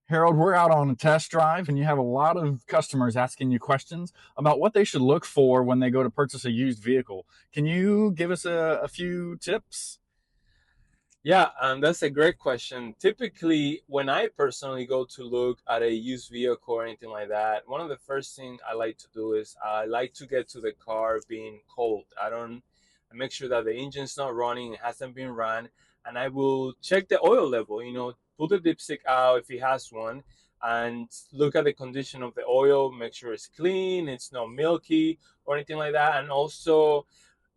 Harold, we're out on a test drive, and you have a lot of customers asking you questions about what they should look for when they go to purchase a used vehicle. Can you give us a few tips? Yeah, that's a great question. Typically, when I personally go to look at a used vehicle or anything like that, one of the first things I like to do is I like to get to the car being cold. I make sure that the engine's not running, it hasn't been run, and I will check the oil level, pull the dipstick out if it has one, and look at the condition of the oil, make sure it's clean, it's not milky or anything like that, and also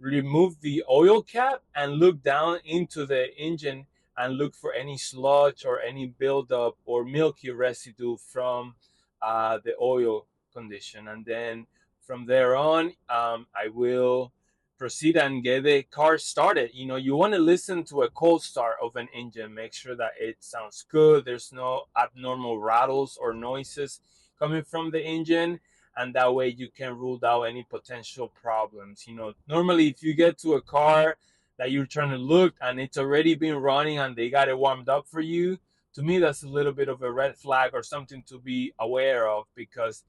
remove the oil cap and look down into the engine and look for any sludge or any buildup or milky residue from the oil condition. And then from there on, I will proceed and get the car started. You want to listen to a cold start of an engine, make sure that it sounds good, there's no abnormal rattles or noises coming from the engine, and that way you can rule out any potential problems. Normally if you get to a car that you're trying to look and it's already been running and they got it warmed up for you, to me that's a little bit of a red flag or something to be aware of, because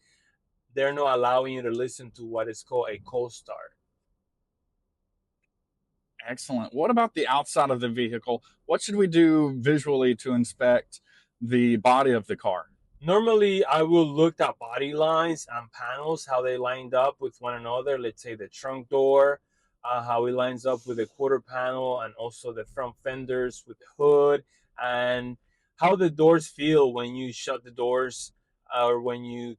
they're not allowing you to listen to what is called a cold start. Excellent. What about the outside of the vehicle? What should we do visually to inspect the body of the car? Normally, I will look at body lines and panels, how they lined up with one another. Let's say the trunk door, how it lines up with the quarter panel, and also the front fenders with the hood, and how the doors feel when you shut the doors or when you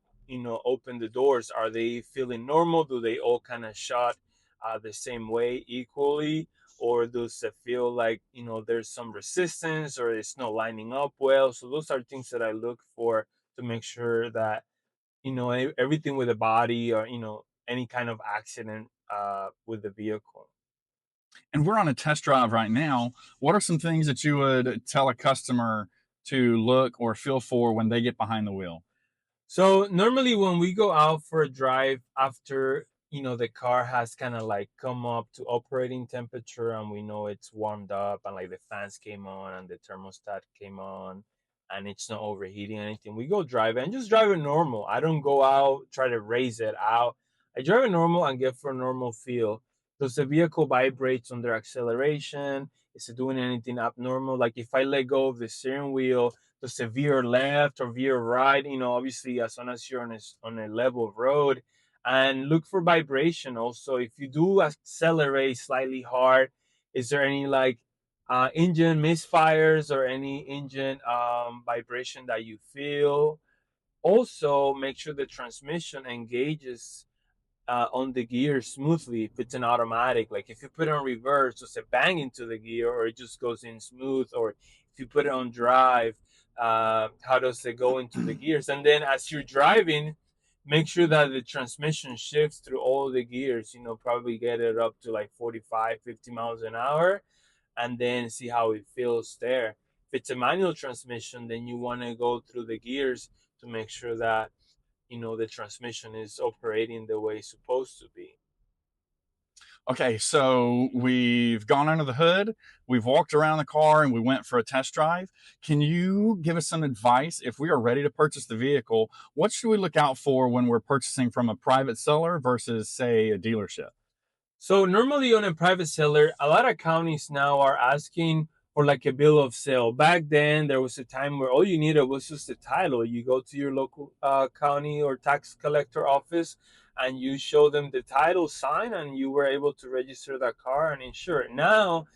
open the doors. Are they feeling normal? Do they all kind of shut the same way equally? Or does it feel like there's some resistance or it's not lining up well? So those are things that I look for to make sure that everything with the body or any kind of accident with the vehicle. And we're on a test drive right now. What are some things that you would tell a customer to look or feel for when they get behind the wheel? So normally when we go out for a drive after the car has kind of like come up to operating temperature and we know it's warmed up and like the fans came on and the thermostat came on and it's not overheating or anything, we go drive it and just drive it normal. I don't go out try to raise it out. I drive it normal and get for a normal feel. Does the vehicle vibrates under acceleration? Is it doing anything abnormal? Like if I let go of the steering wheel, to severe left or veer right, obviously as soon as you're on a level road, and look for vibration. Also, if you do accelerate slightly hard, is there any like engine misfires or any engine vibration that you feel? Also, make sure the transmission engages on the gear smoothly if it's an automatic. Like if you put it on reverse, does it bang into the gear or it just goes in smooth? Or if you put it on drive, how does it go into the gears? And then as you're driving, make sure that the transmission shifts through all the gears, probably get it up to like 45, 50 miles an hour, and then see how it feels there. If it's a manual transmission, then you want to go through the gears to make sure that the transmission is operating the way it's supposed to be. Okay, so we've gone under the hood, we've walked around the car, and we went for a test drive. Can you give us some advice if we are ready to purchase the vehicle? What should we look out for when we're purchasing from a private seller versus, say, a dealership? So normally on a private seller, a lot of counties now are asking for like a bill of sale. Back then, there was a time where all you needed was just a title. You go to your local county or tax collector office and you show them the title sign and you were able to register that car and insure it. Now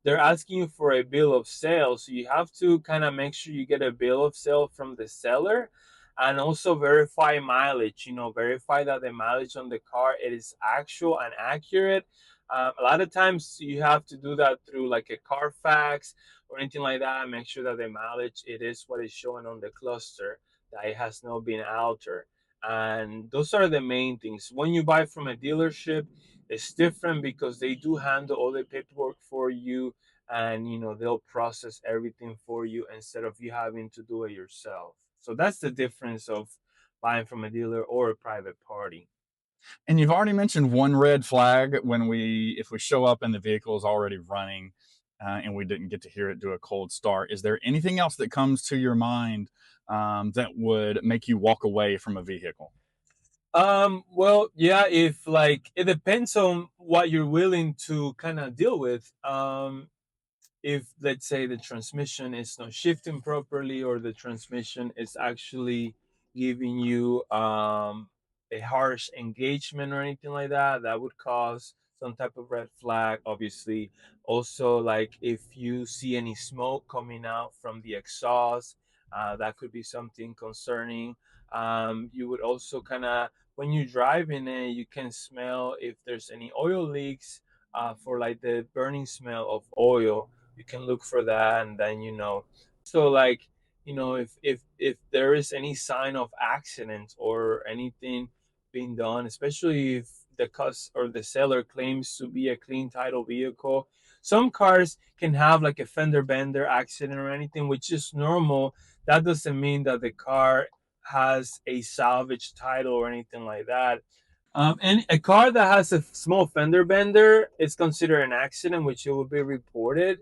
they're asking you for a bill of sale. So you have to kind of make sure you get a bill of sale from the seller and also verify mileage, verify that the mileage on the car it is actual and accurate. A lot of times you have to do that through like a Carfax or anything like that. Make sure that the mileage it is what is showing on the cluster, that it has not been altered. And those are the main things. When you buy from a dealership, it's different because they do handle all the paperwork for you, and they'll process everything for you instead of you having to do it yourself. So that's the difference of buying from a dealer or a private party. And you've already mentioned one red flag when if we show up and the vehicle is already running. and we didn't get to hear it do a cold start. Is there anything else that comes to your mind that would make you walk away from a vehicle? Well, yeah, if like it depends on what you're willing to kind of deal with. If let's say the transmission is not shifting properly, or the transmission is actually giving you a harsh engagement or anything like that, that would cause some type of red flag, obviously. Also, like if you see any smoke coming out from the exhaust, that could be something concerning. You would also kind of, when you drive in it, you can smell if there's any oil leaks, for like the burning smell of oil. You can look for that, and then so like if there is any sign of accident or anything being done, especially if the or the seller claims to be a clean title vehicle. Some cars can have like a fender bender accident or anything, which is normal. That doesn't mean that the car has a salvage title or anything like that. And a car that has a small fender bender is considered an accident, which it will be reported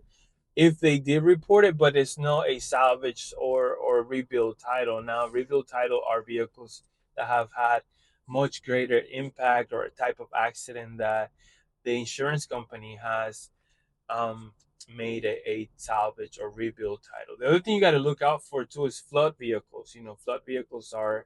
if they did report it, but it's not a salvage or rebuild title. Now, rebuild title are vehicles that have had much greater impact or a type of accident that the insurance company has um, made a salvage or rebuild title. The other thing you got to look out for too is flood vehicles. Flood vehicles are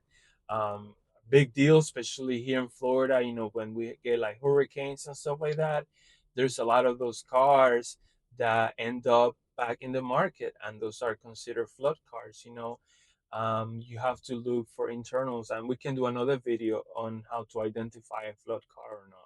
big deal, especially here in Florida. When we get like hurricanes and stuff like that, there's a lot of those cars that end up back in the market, and those are considered flood cars. You have to look for internals, and we can do another video on how to identify a flood car or not.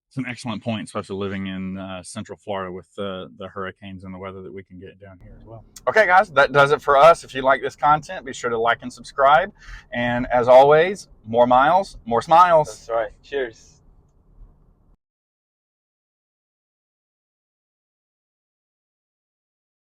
It's an excellent point, especially living in Central Florida with the hurricanes and the weather that we can get down here as well. Okay, guys, that does it for us. If you like this content, be sure to like and subscribe. And as always, more miles, more smiles. That's right. Cheers.